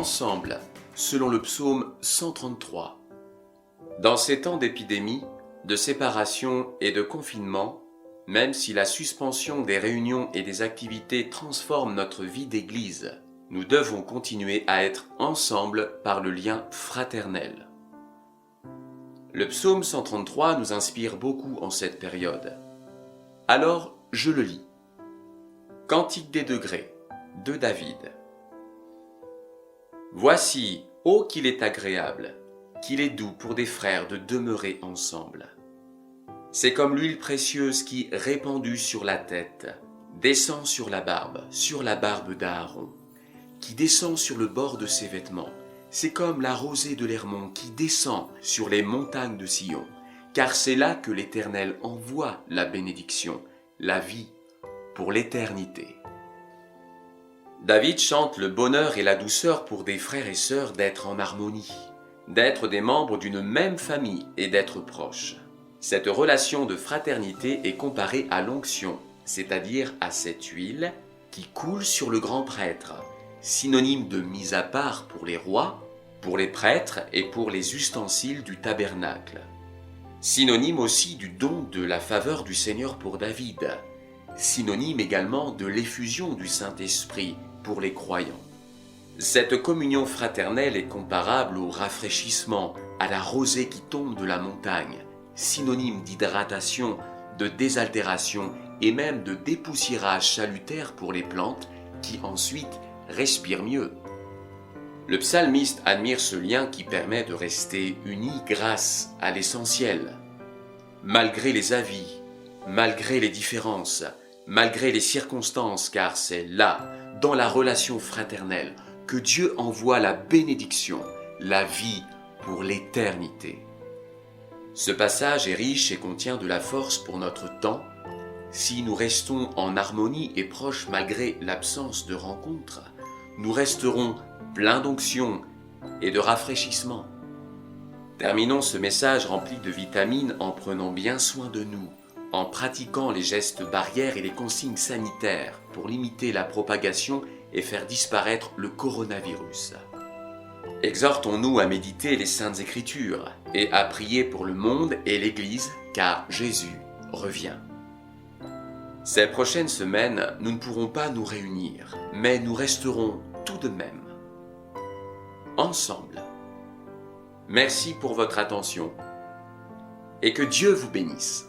ensemble, selon le psaume 133. Dans ces temps d'épidémie, de séparation et de confinement, même si la suspension des réunions et des activités transforme notre vie d'Église, nous devons continuer à être ensemble par le lien fraternel. Le psaume 133 nous inspire beaucoup en cette période. Alors, je le lis. Cantique des degrés, de David. Voici, ô qu'il est agréable, qu'il est doux pour des frères de demeurer ensemble. C'est comme l'huile précieuse qui, répandue sur la tête, descend sur la barbe d'Aaron, qui descend sur le bord de ses vêtements. C'est comme la rosée de l'Hermon qui descend sur les montagnes de Sion, car c'est là que l'Éternel envoie la bénédiction, la vie, pour l'éternité. David chante le bonheur et la douceur pour des frères et sœurs d'être en harmonie, d'être des membres d'une même famille et d'être proches. Cette relation de fraternité est comparée à l'onction, c'est-à-dire à cette huile qui coule sur le grand prêtre, synonyme de mise à part pour les rois, pour les prêtres et pour les ustensiles du tabernacle. Synonyme aussi du don de la faveur du Seigneur pour David, synonyme également de l'effusion du Saint-Esprit pour les croyants. Cette communion fraternelle est comparable au rafraîchissement, à la rosée qui tombe de la montagne, synonyme d'hydratation, de désaltération et même de dépoussiérage salutaire pour les plantes qui ensuite respirent mieux. Le psalmiste admire ce lien qui permet de rester unis grâce à l'essentiel. Malgré les avis, malgré les différences, malgré les circonstances, car c'est là, dans la relation fraternelle, que Dieu envoie la bénédiction, la vie pour l'éternité. Ce passage est riche et contient de la force pour notre temps. Si nous restons en harmonie et proches malgré l'absence de rencontres, nous resterons pleins d'onction et de rafraîchissement. Terminons ce message rempli de vitamines en prenant bien soin de nous, en pratiquant les gestes barrières et les consignes sanitaires pour limiter la propagation et faire disparaître le coronavirus. Exhortons-nous à méditer les Saintes Écritures et à prier pour le monde et l'Église, car Jésus revient. Ces prochaines semaines, nous ne pourrons pas nous réunir, mais nous resterons tout de même ensemble. Merci pour votre attention et que Dieu vous bénisse.